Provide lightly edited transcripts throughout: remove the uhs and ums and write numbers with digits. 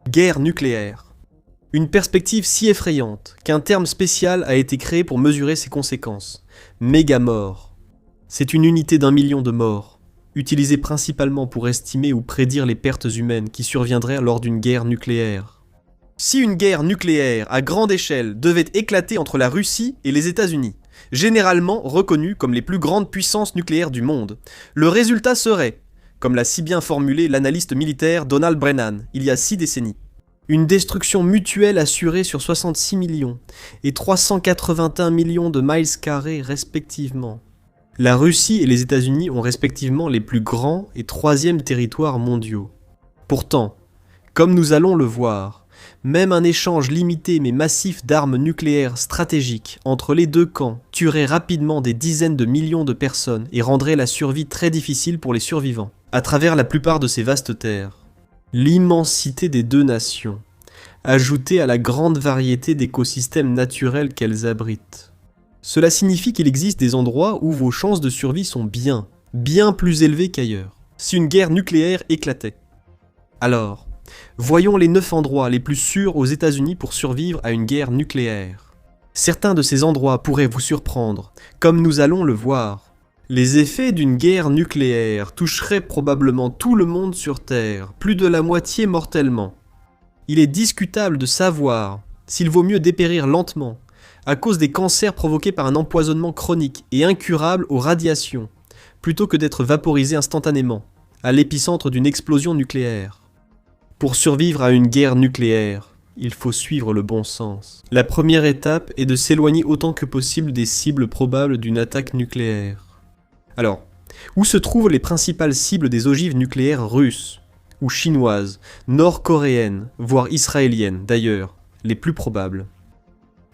Guerre nucléaire. Une perspective si effrayante qu'un terme spécial a été créé pour mesurer ses conséquences. Mégamort. C'est une unité d'1 million de morts, utilisée principalement pour estimer ou prédire les pertes humaines qui surviendraient lors d'une guerre nucléaire. Si une guerre nucléaire à grande échelle devait éclater entre la Russie et les États-Unis, généralement reconnus comme les plus grandes puissances nucléaires du monde, le résultat serait, comme l'a si bien formulé l'analyste militaire Donald Brennan il y a 6 décennies, une destruction mutuelle assurée sur 66 millions et 381 millions de miles carrés respectivement. La Russie et les États-Unis ont respectivement les plus grands et troisièmes territoires mondiaux. Pourtant, comme nous allons le voir, même un échange limité mais massif d'armes nucléaires stratégiques entre les deux camps tuerait rapidement des dizaines de millions de personnes et rendrait la survie très difficile pour les survivants, à travers la plupart de ces vastes terres. L'immensité des deux nations, ajoutée à la grande variété d'écosystèmes naturels qu'elles abritent. Cela signifie qu'il existe des endroits où vos chances de survie sont bien plus élevées qu'ailleurs, si une guerre nucléaire éclatait. Alors, voyons les 9 endroits les plus sûrs aux États-Unis pour survivre à une guerre nucléaire. Certains de ces endroits pourraient vous surprendre, comme nous allons le voir. Les effets d'une guerre nucléaire toucheraient probablement tout le monde sur Terre, plus de la moitié mortellement. Il est discutable de savoir s'il vaut mieux dépérir lentement, à cause des cancers provoqués par un empoisonnement chronique et incurable aux radiations, plutôt que d'être vaporisé instantanément, à l'épicentre d'une explosion nucléaire. Pour survivre à une guerre nucléaire, il faut suivre le bon sens. La première étape est de s'éloigner autant que possible des cibles probables d'une attaque nucléaire. Alors, où se trouvent les principales cibles des ogives nucléaires russes, ou chinoises, nord-coréennes, voire israéliennes d'ailleurs, les plus probables?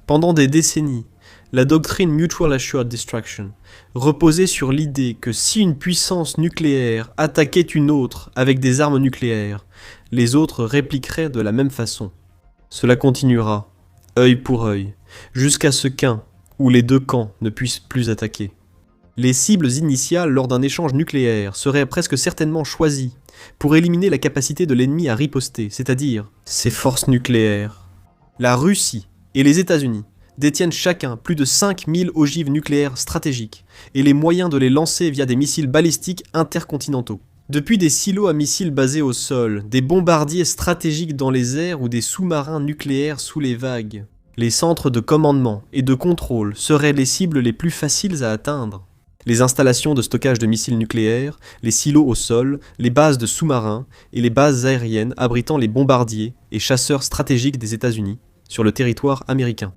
Pendant des décennies, la doctrine Mutual Assured Destruction reposait sur l'idée que si une puissance nucléaire attaquait une autre avec des armes nucléaires, les autres répliqueraient de la même façon. Cela continuera, œil pour œil, jusqu'à ce qu'un ou les deux camps ne puissent plus attaquer. Les cibles initiales lors d'un échange nucléaire seraient presque certainement choisies pour éliminer la capacité de l'ennemi à riposter, c'est-à-dire ses forces nucléaires. La Russie et les États-Unis détiennent chacun plus de 5000 ogives nucléaires stratégiques et les moyens de les lancer via des missiles balistiques intercontinentaux. Depuis des silos à missiles basés au sol, des bombardiers stratégiques dans les airs ou des sous-marins nucléaires sous les vagues, les centres de commandement et de contrôle seraient les cibles les plus faciles à atteindre. Les installations de stockage de missiles nucléaires, les silos au sol, les bases de sous-marins et les bases aériennes abritant les bombardiers et chasseurs stratégiques des États-Unis sur le territoire américain.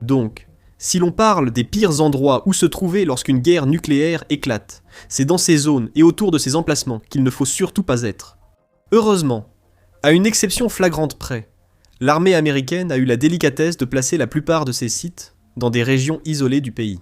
Donc, si l'on parle des pires endroits où se trouver lorsqu'une guerre nucléaire éclate, c'est dans ces zones et autour de ces emplacements qu'il ne faut surtout pas être. Heureusement, à une exception flagrante près, l'armée américaine a eu la délicatesse de placer la plupart de ces sites dans des régions isolées du pays.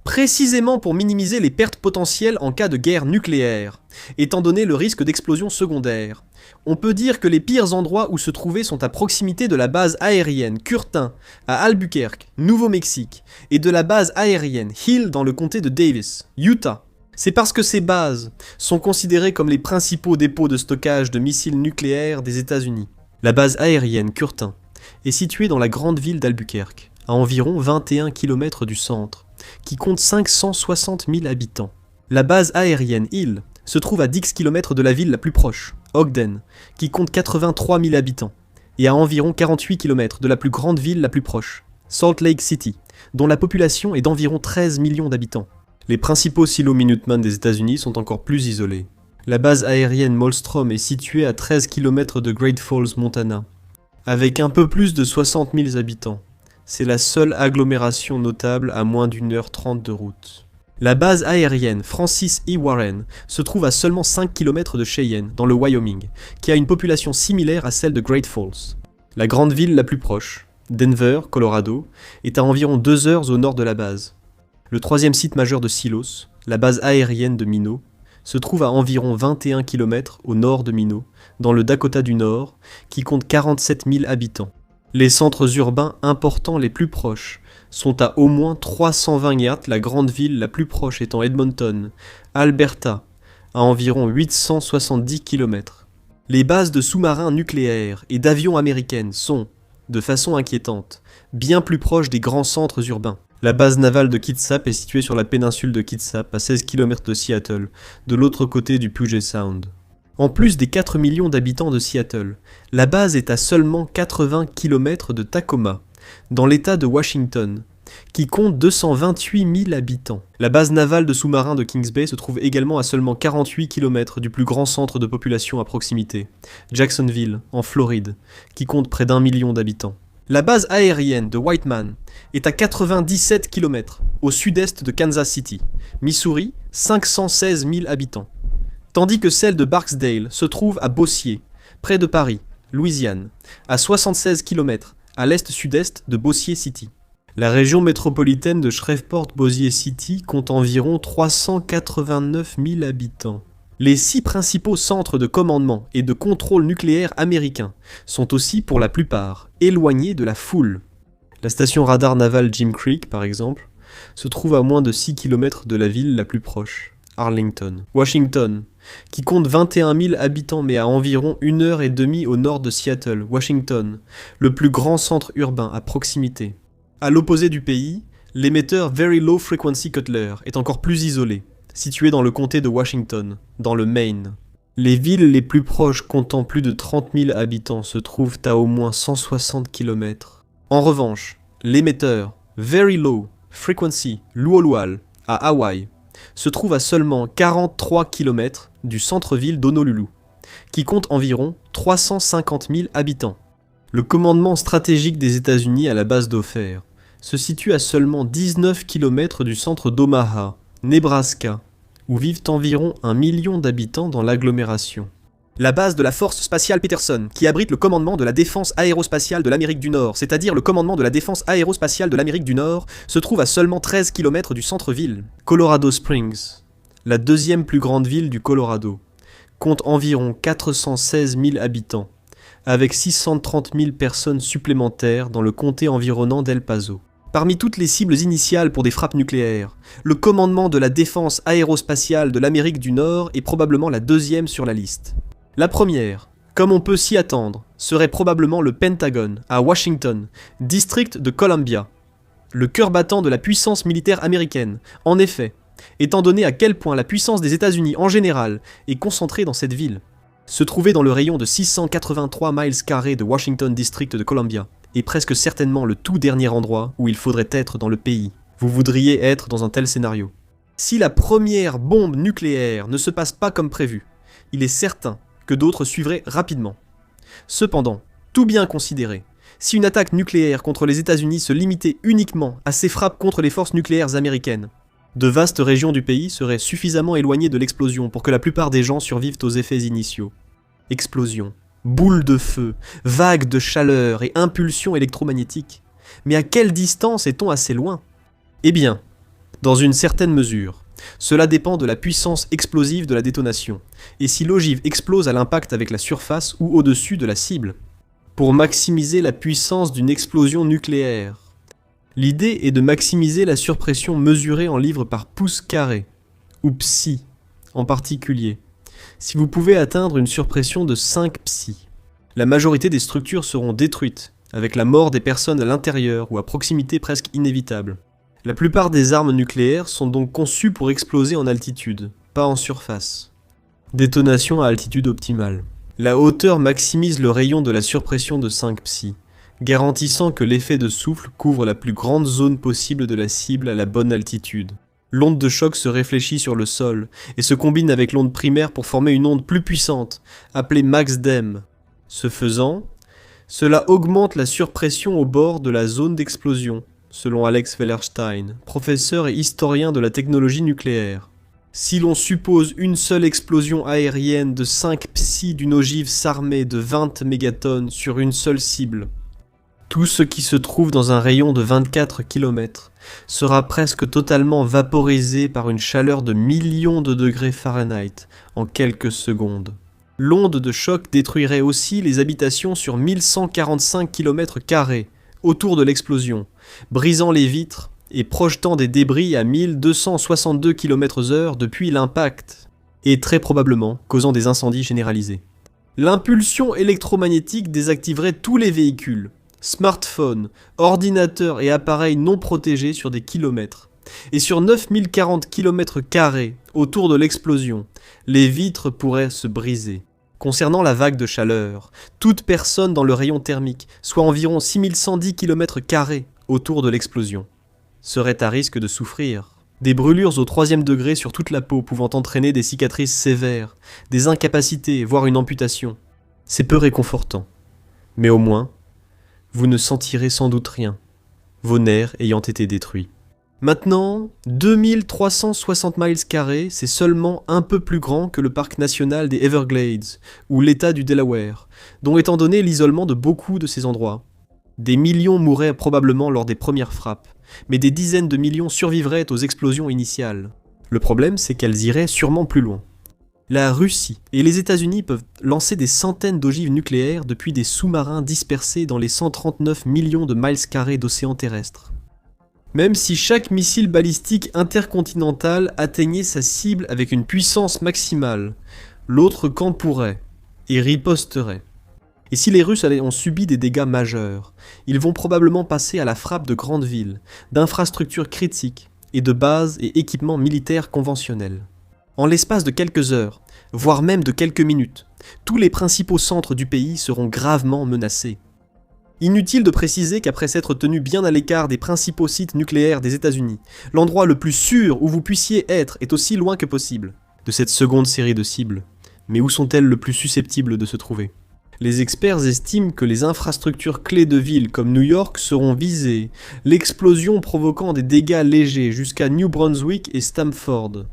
Précisément pour minimiser les pertes potentielles en cas de guerre nucléaire, étant donné le risque d'explosion secondaire. On peut dire que les pires endroits où se trouver sont à proximité de la base aérienne Curtin à Albuquerque, Nouveau-Mexique, et de la base aérienne Hill dans le comté de Davis, Utah. C'est parce que ces bases sont considérées comme les principaux dépôts de stockage de missiles nucléaires des États-Unis. La base aérienne Curtin est située dans la grande ville d'Albuquerque, à environ 21 km du centre, qui compte 560 000 habitants. La base aérienne Hill se trouve à 10 km de la ville la plus proche, Ogden, qui compte 83 000 habitants, et à environ 48 km de la plus grande ville la plus proche, Salt Lake City, dont la population est d'environ 13 millions d'habitants. Les principaux silos Minuteman des États-Unis sont encore plus isolés. La base aérienne Malmstrom est située à 13 km de Great Falls, Montana, avec un peu plus de 60 000 habitants. C'est la seule agglomération notable à moins d'1h30 de route. La base aérienne Francis E. Warren se trouve à seulement 5 km de Cheyenne, dans le Wyoming, qui a une population similaire à celle de Great Falls. La grande ville la plus proche, Denver, Colorado, est à environ 2 heures au nord de la base. Le troisième site majeur de Silos, la base aérienne de Minot, se trouve à environ 21 km au nord de Minot, dans le Dakota du Nord, qui compte 47 000 habitants. Les centres urbains importants les plus proches sont à au moins 320 yards, la grande ville la plus proche étant Edmonton, Alberta, à environ 870 km. Les bases de sous-marins nucléaires et d'avions américaines sont, de façon inquiétante, bien plus proches des grands centres urbains. La base navale de Kitsap est située sur la péninsule de Kitsap, à 16 km de Seattle, de l'autre côté du Puget Sound. En plus des 4 millions d'habitants de Seattle, la base est à seulement 80 km de Tacoma, dans l'État de Washington, qui compte 228 000 habitants. La base navale de sous-marins de Kings Bay se trouve également à seulement 48 km du plus grand centre de population à proximité, Jacksonville, en Floride, qui compte près d'1 million d'habitants. La base aérienne de Whiteman est à 97 km au sud-est de Kansas City, Missouri, 516 000 habitants. Tandis que celle de Barksdale se trouve à Bossier, près de Paris, Louisiane, à 76 km à l'est-sud-est de Bossier City. La région métropolitaine de Shreveport-Bossier City compte environ 389 000 habitants. Les 6 principaux centres de commandement et de contrôle nucléaire américains sont aussi, pour la plupart, éloignés de la foule. La station radar navale Jim Creek, par exemple, se trouve à moins de 6 km de la ville la plus proche, Arlington. Washington, qui compte 21 000 habitants mais à environ 1h30 au nord de Seattle, Washington, le plus grand centre urbain à proximité. À l'opposé du pays, l'émetteur Very Low Frequency Cutler est encore plus isolé, situé dans le comté de Washington, dans le Maine. Les villes les plus proches comptant plus de 30 000 habitants se trouvent à au moins 160 km. En revanche, l'émetteur Very Low Frequency Luolual à Hawaï se trouve à seulement 43 km du centre-ville d'Honolulu, qui compte environ 350 000 habitants. Le commandement stratégique des États-Unis à la base d'Ophir se situe à seulement 19 km du centre d'Omaha, Nebraska, où vivent environ 1 million d'habitants dans l'agglomération. La base de la Force spatiale Peterson, qui abrite le commandement de la défense aérospatiale de l'Amérique du Nord, c'est-à-dire le commandement de la défense aérospatiale de l'Amérique du Nord, se trouve à seulement 13 km du centre-ville. Colorado Springs, la deuxième plus grande ville du Colorado, compte environ 416 000 habitants, avec 630 000 personnes supplémentaires dans le comté environnant d'El Paso. Parmi toutes les cibles initiales pour des frappes nucléaires, le commandement de la défense aérospatiale de l'Amérique du Nord est probablement la deuxième sur la liste. La première, comme on peut s'y attendre, serait probablement le Pentagone, à Washington, district de Columbia, le cœur battant de la puissance militaire américaine. En effet, étant donné à quel point la puissance des États-Unis en général est concentrée dans cette ville. Se trouver dans le rayon de 683 miles carrés de Washington District de Columbia est presque certainement le tout dernier endroit où il faudrait être dans le pays. Vous voudriez être dans un tel scénario. Si la première bombe nucléaire ne se passe pas comme prévu, il est certain que d'autres suivraient rapidement. Cependant, tout bien considéré, si une attaque nucléaire contre les États-Unis se limitait uniquement à ces frappes contre les forces nucléaires américaines, de vastes régions du pays seraient suffisamment éloignées de l'explosion pour que la plupart des gens survivent aux effets initiaux. Explosion, boules de feu, vagues de chaleur et impulsions électromagnétiques. Mais à quelle distance est-on assez loin ? Eh bien, dans une certaine mesure, cela dépend de la puissance explosive de la détonation, et si l'ogive explose à l'impact avec la surface ou au-dessus de la cible. Pour maximiser la puissance d'une explosion nucléaire, l'idée est de maximiser la surpression mesurée en livres par pouce carré, ou psi en particulier, si vous pouvez atteindre une surpression de 5 psi. La majorité des structures seront détruites, avec la mort des personnes à l'intérieur ou à proximité presque inévitable. La plupart des armes nucléaires sont donc conçues pour exploser en altitude, pas en surface. Détonation à altitude optimale. La hauteur maximise le rayon de la surpression de 5 psi, garantissant que l'effet de souffle couvre la plus grande zone possible de la cible à la bonne altitude. L'onde de choc se réfléchit sur le sol et se combine avec l'onde primaire pour former une onde plus puissante, appelée max dem. Ce faisant, cela augmente la surpression au bord de la zone d'explosion, selon Alex Wellerstein, professeur et historien de la technologie nucléaire. Si l'on suppose une seule explosion aérienne de 5 psi d'une ogive s'armée de 20 mégatonnes sur une seule cible, tout ce qui se trouve dans un rayon de 24 km sera presque totalement vaporisé par une chaleur de millions de degrés Fahrenheit en quelques secondes. L'onde de choc détruirait aussi les habitations sur 1145 km² autour de l'explosion, brisant les vitres et projetant des débris à 1262 km/h depuis l'impact, et très probablement causant des incendies généralisés. L'impulsion électromagnétique désactiverait tous les véhicules, smartphones, ordinateurs et appareils non protégés sur des kilomètres. Et sur 9040 km² autour de l'explosion, les vitres pourraient se briser. Concernant la vague de chaleur, toute personne dans le rayon thermique, soit environ 6110 km² autour de l'explosion, serait à risque de souffrir. Des brûlures au 3e degré sur toute la peau pouvant entraîner des cicatrices sévères, des incapacités, voire une amputation. C'est peu réconfortant. Mais au moins, vous ne sentirez sans doute rien, vos nerfs ayant été détruits. Maintenant, 2360 miles carrés, c'est seulement un peu plus grand que le parc national des Everglades, ou l'État du Delaware, dont étant donné l'isolement de beaucoup de ces endroits. Des millions mourraient probablement lors des premières frappes, mais des dizaines de millions survivraient aux explosions initiales. Le problème, c'est qu'elles iraient sûrement plus loin. La Russie et les États-Unis peuvent lancer des centaines d'ogives nucléaires depuis des sous-marins dispersés dans les 139 millions de miles carrés d'océan terrestre. Même si chaque missile balistique intercontinental atteignait sa cible avec une puissance maximale, l'autre camp pourrait, et riposterait. Et si les Russes ont subi des dégâts majeurs, ils vont probablement passer à la frappe de grandes villes, d'infrastructures critiques et de bases et équipements militaires conventionnels. En l'espace de quelques heures, voire même de quelques minutes, tous les principaux centres du pays seront gravement menacés. Inutile de préciser qu'après s'être tenu bien à l'écart des principaux sites nucléaires des États-Unis, l'endroit le plus sûr où vous puissiez être est aussi loin que possible de cette seconde série de cibles. Mais où sont-elles le plus susceptibles de se trouver ? Les experts estiment que les infrastructures clés de villes comme New York seront visées, l'explosion provoquant des dégâts légers jusqu'à New Brunswick et Stamford.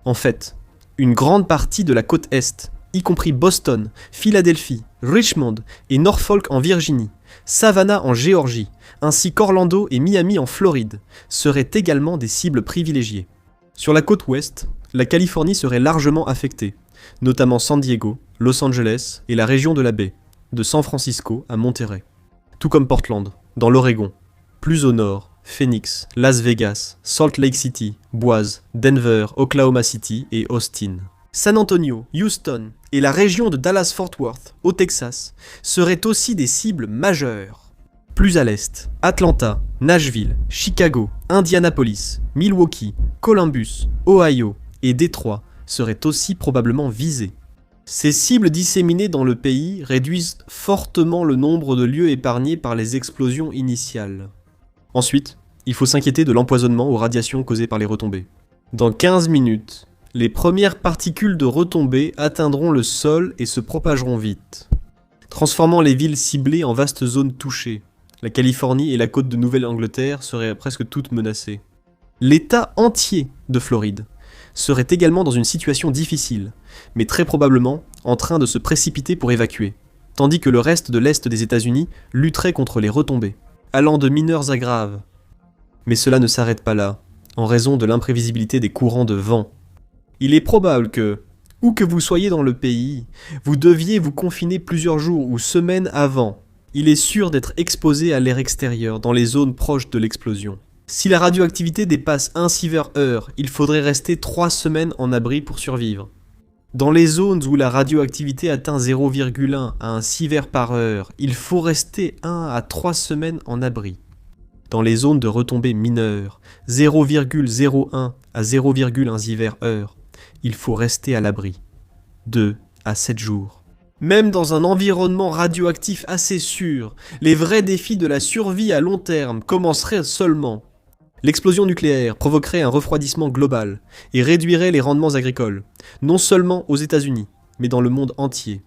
En fait, une grande partie de la côte Est, y compris Boston, Philadelphie, Richmond et Norfolk en Virginie, Savannah en Géorgie, ainsi qu'Orlando et Miami en Floride, seraient également des cibles privilégiées. Sur la côte ouest, la Californie serait largement affectée, notamment San Diego, Los Angeles et la région de la baie, de San Francisco à Monterey. Tout comme Portland, dans l'Oregon. Plus au nord, Phoenix, Las Vegas, Salt Lake City, Boise, Denver, Oklahoma City et Austin. San Antonio, Houston et la région de Dallas-Fort Worth, au Texas, seraient aussi des cibles majeures. Plus à l'est, Atlanta, Nashville, Chicago, Indianapolis, Milwaukee, Columbus, Ohio et Détroit seraient aussi probablement visés. Ces cibles disséminées dans le pays réduisent fortement le nombre de lieux épargnés par les explosions initiales. Ensuite, il faut s'inquiéter de l'empoisonnement aux radiations causées par les retombées. Dans 15 minutes, les premières particules de retombées atteindront le sol et se propageront vite, transformant les villes ciblées en vastes zones touchées. La Californie et la côte de Nouvelle-Angleterre seraient presque toutes menacées. L'État entier de Floride serait également dans une situation difficile, mais très probablement en train de se précipiter pour évacuer, tandis que le reste de l'Est des États-Unis lutterait contre les retombées, allant de mineurs à graves. Mais cela ne s'arrête pas là, en raison de l'imprévisibilité des courants de vent. Il est probable que, où que vous soyez dans le pays, vous deviez vous confiner plusieurs jours ou semaines avant. Il est sûr d'être exposé à l'air extérieur dans les zones proches de l'explosion. Si la radioactivité dépasse 1 sievert-heure, il faudrait rester 3 semaines en abri pour survivre. Dans les zones où la radioactivité atteint 0,1 à 1 sievert par heure, il faut rester 1 à 3 semaines en abri. Dans les zones de retombées mineures, 0,01 à 0,1 sievert-heure, il faut rester à l'abri. 2 à 7 jours. Même dans un environnement radioactif assez sûr, les vrais défis de la survie à long terme commenceraient seulement. L'explosion nucléaire provoquerait un refroidissement global et réduirait les rendements agricoles, non seulement aux États-Unis, mais dans le monde entier.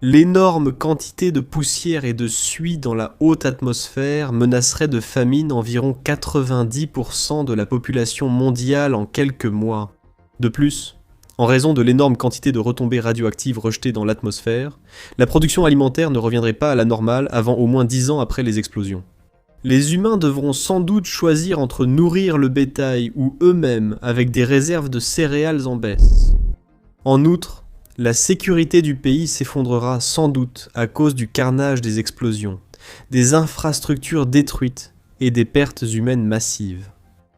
L'énorme quantité de poussière et de suie dans la haute atmosphère menacerait de famine environ 90% de la population mondiale en quelques mois. De plus, en raison de l'énorme quantité de retombées radioactives rejetées dans l'atmosphère, la production alimentaire ne reviendrait pas à la normale avant au moins 10 ans après les explosions. Les humains devront sans doute choisir entre nourrir le bétail ou eux-mêmes avec des réserves de céréales en baisse. En outre, la sécurité du pays s'effondrera sans doute à cause du carnage des explosions, des infrastructures détruites et des pertes humaines massives.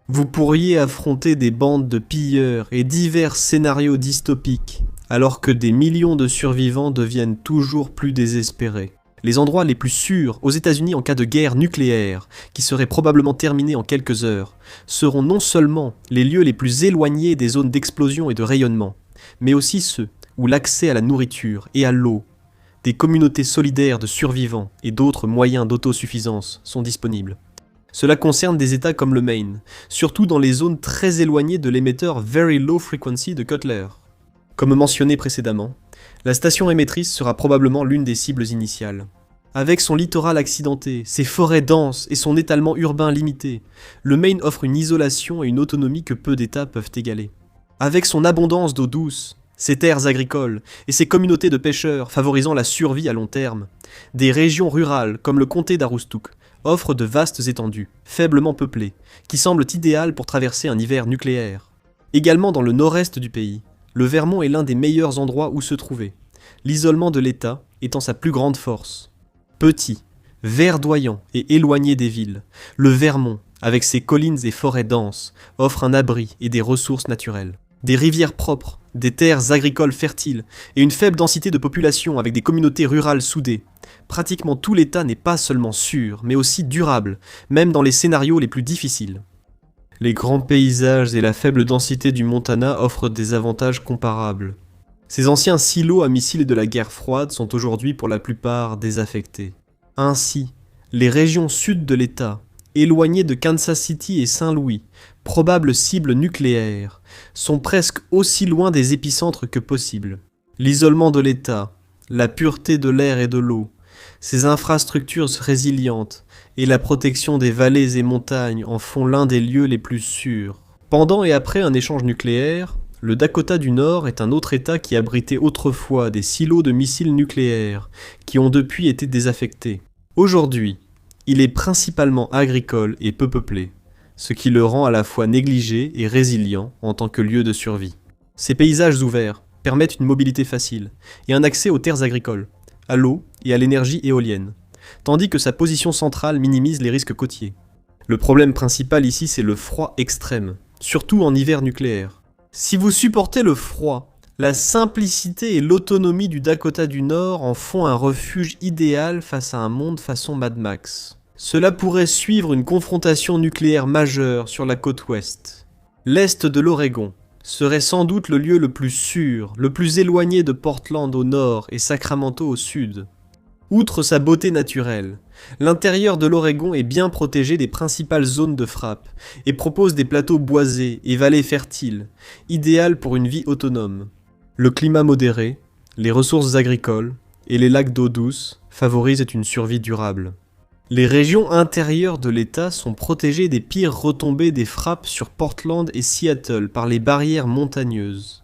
Vous pourriez affronter des bandes de pilleurs et divers scénarios dystopiques, alors que des millions de survivants deviennent toujours plus désespérés. Les endroits les plus sûrs aux États-Unis en cas de guerre nucléaire, qui serait probablement terminée en quelques heures, seront non seulement les lieux les plus éloignés des zones d'explosion et de rayonnement, mais aussi ceux où l'accès à la nourriture et à l'eau, des communautés solidaires de survivants et d'autres moyens d'autosuffisance sont disponibles. Cela concerne des États comme le Maine, surtout dans les zones très éloignées de l'émetteur Very Low Frequency de Cutler. Comme mentionné précédemment, la station émettrice sera probablement l'une des cibles initiales. Avec son littoral accidenté, ses forêts denses et son étalement urbain limité, le Maine offre une isolation et une autonomie que peu d'États peuvent égaler. Avec son abondance d'eau douce, ses terres agricoles et ses communautés de pêcheurs favorisant la survie à long terme, des régions rurales comme le comté d'Aroostook offrent de vastes étendues, faiblement peuplées, qui semblent idéales pour traverser un hiver nucléaire. Également dans le nord-est du pays, le Vermont est l'un des meilleurs endroits où se trouver, l'isolement de l'État étant sa plus grande force. Petit, verdoyant et éloigné des villes, le Vermont, avec ses collines et forêts denses, offre un abri et des ressources naturelles. Des rivières propres, des terres agricoles fertiles et une faible densité de population avec des communautés rurales soudées. Pratiquement tout l'État n'est pas seulement sûr, mais aussi durable, même dans les scénarios les plus difficiles. Les grands paysages et la faible densité du Montana offrent des avantages comparables. Ces anciens silos à missiles de la guerre froide sont aujourd'hui pour la plupart désaffectés. Ainsi, les régions sud de l'État, éloignées de Kansas City et Saint-Louis, probables cibles nucléaires, sont presque aussi loin des épicentres que possible. L'isolement de l'État, la pureté de l'air et de l'eau, ses infrastructures résilientes et la protection des vallées et montagnes en font l'un des lieux les plus sûrs. Pendant et après un échange nucléaire, le Dakota du Nord est un autre État qui abritait autrefois des silos de missiles nucléaires qui ont depuis été désaffectés. Aujourd'hui, il est principalement agricole et peu peuplé, ce qui le rend à la fois négligé et résilient en tant que lieu de survie. Ces paysages ouverts permettent une mobilité facile et un accès aux terres agricoles, à l'eau et à l'énergie éolienne, tandis que sa position centrale minimise les risques côtiers. Le problème principal ici, c'est le froid extrême, surtout en hiver nucléaire. Si vous supportez le froid, la simplicité et l'autonomie du Dakota du Nord en font un refuge idéal face à un monde façon Mad Max. Cela pourrait suivre une confrontation nucléaire majeure sur la côte ouest. L'est de l'Oregon serait sans doute le lieu le plus sûr, le plus éloigné de Portland au nord et Sacramento au sud. Outre sa beauté naturelle, l'intérieur de l'Oregon est bien protégé des principales zones de frappe et propose des plateaux boisés et vallées fertiles, idéales pour une vie autonome. Le climat modéré, les ressources agricoles et les lacs d'eau douce favorisent une survie durable. Les régions intérieures de l'État sont protégées des pires retombées des frappes sur Portland et Seattle par les barrières montagneuses.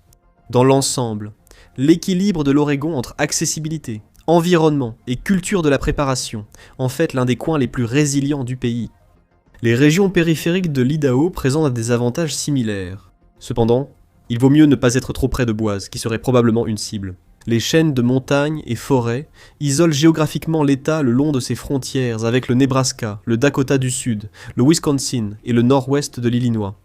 Dans l'ensemble, l'équilibre de l'Oregon entre accessibilité, environnement et culture de la préparation en fait l'un des coins les plus résilients du pays. Les régions périphériques de l'Idaho présentent des avantages similaires. Cependant, il vaut mieux ne pas être trop près de Boise, qui serait probablement une cible. Les chaînes de montagnes et forêts isolent géographiquement l'État le long de ses frontières avec le Nebraska, le Dakota du Sud, le Wisconsin et le nord-ouest de l'Illinois.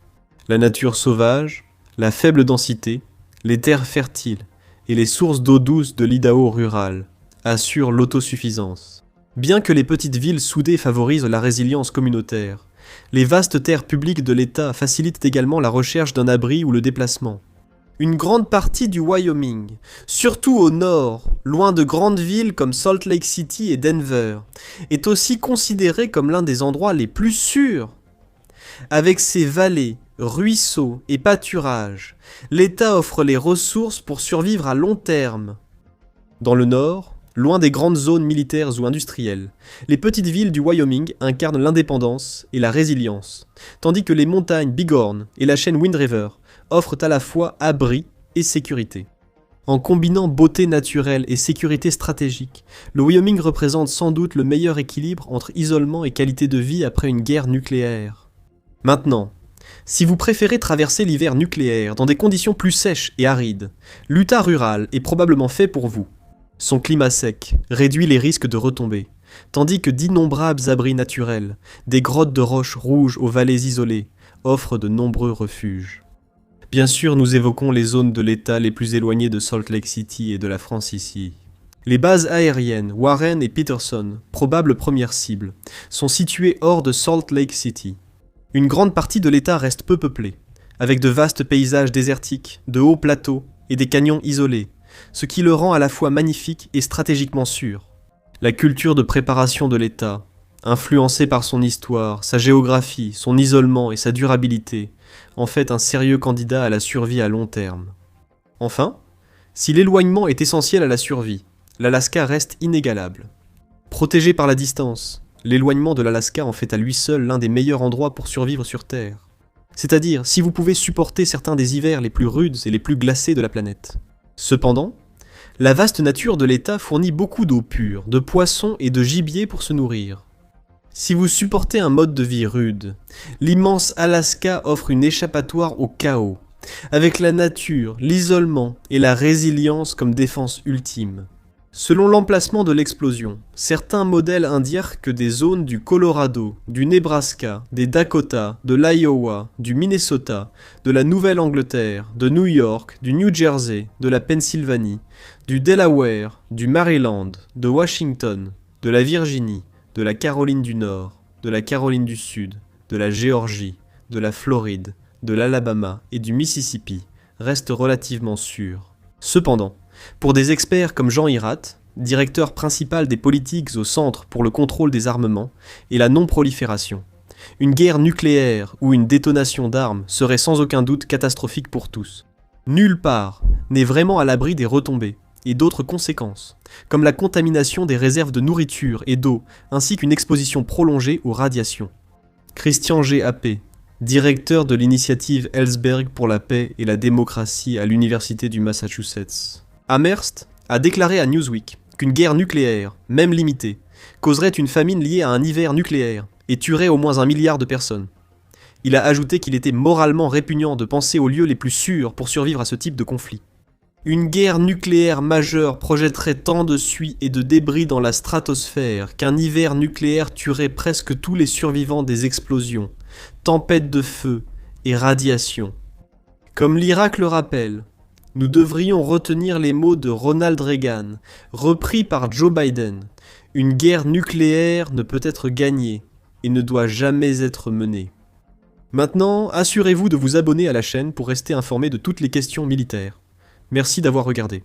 La nature sauvage, la faible densité, les terres fertiles et les sources d'eau douce de l'Idaho rural assurent l'autosuffisance. Bien que les petites villes soudées favorisent la résilience communautaire, les vastes terres publiques de l'État facilitent également la recherche d'un abri ou le déplacement. Une grande partie du Wyoming, surtout au nord, loin de grandes villes comme Salt Lake City et Denver, est aussi considérée comme l'un des endroits les plus sûrs. Avec ses vallées, ruisseaux et pâturages, l'État offre les ressources pour survivre à long terme. Dans le nord, loin des grandes zones militaires ou industrielles, les petites villes du Wyoming incarnent l'indépendance et la résilience, tandis que les montagnes Bighorn et la chaîne Wind River offrent à la fois abri et sécurité. En combinant beauté naturelle et sécurité stratégique, le Wyoming représente sans doute le meilleur équilibre entre isolement et qualité de vie après une guerre nucléaire. Maintenant, si vous préférez traverser l'hiver nucléaire dans des conditions plus sèches et arides, l'Utah rural est probablement fait pour vous. Son climat sec réduit les risques de retombées, tandis que d'innombrables abris naturels, des grottes de roches rouges aux vallées isolées, offrent de nombreux refuges. Bien sûr, nous évoquons les zones de l'État les plus éloignées de Salt Lake City et de la France ici. Les bases aériennes Warren et Peterson, probables premières cibles, sont situées hors de Salt Lake City. Une grande partie de l'État reste peu peuplée, avec de vastes paysages désertiques, de hauts plateaux et des canyons isolés, ce qui le rend à la fois magnifique et stratégiquement sûr. La culture de préparation de l'État, influencée par son histoire, sa géographie, son isolement et sa durabilité, en fait un sérieux candidat à la survie à long terme. Enfin, si l'éloignement est essentiel à la survie, l'Alaska reste inégalable. Protégé par la distance, l'éloignement de l'Alaska en fait à lui seul l'un des meilleurs endroits pour survivre sur Terre. C'est-à-dire si vous pouvez supporter certains des hivers les plus rudes et les plus glacés de la planète. Cependant, la vaste nature de l'État fournit beaucoup d'eau pure, de poissons et de gibier pour se nourrir. Si vous supportez un mode de vie rude, l'immense Alaska offre une échappatoire au chaos, avec la nature, l'isolement et la résilience comme défense ultime. Selon l'emplacement de l'explosion, certains modèles indiquent que des zones du Colorado, du Nebraska, des Dakota, de l'Iowa, du Minnesota, de la Nouvelle-Angleterre, de New York, du New Jersey, de la Pennsylvanie, du Delaware, du Maryland, de Washington, de la Virginie, de la Caroline du Nord, de la Caroline du Sud, de la Géorgie, de la Floride, de l'Alabama et du Mississippi restent relativement sûrs. Cependant, pour des experts comme Jean Hirat, directeur principal des politiques au Centre pour le contrôle des armements et la non-prolifération, une guerre nucléaire ou une détonation d'armes serait sans aucun doute catastrophique pour tous. Nulle part n'est vraiment à l'abri des retombées et d'autres conséquences, comme la contamination des réserves de nourriture et d'eau, ainsi qu'une exposition prolongée aux radiations. Christian G. Appé, directeur de l'initiative Ellsberg pour la paix et la démocratie à l'Université du Massachusetts. Amherst a déclaré à Newsweek qu'une guerre nucléaire, même limitée, causerait une famine liée à un hiver nucléaire et tuerait au moins 1 milliard de personnes. Il a ajouté qu'il était moralement répugnant de penser aux lieux les plus sûrs pour survivre à ce type de conflit. Une guerre nucléaire majeure projetterait tant de suie et de débris dans la stratosphère qu'un hiver nucléaire tuerait presque tous les survivants des explosions, tempêtes de feu et radiations. Comme l'Irak le rappelle, nous devrions retenir les mots de Ronald Reagan, repris par Joe Biden. Une guerre nucléaire ne peut être gagnée et ne doit jamais être menée. Maintenant, assurez-vous de vous abonner à la chaîne pour rester informé de toutes les questions militaires. Merci d'avoir regardé.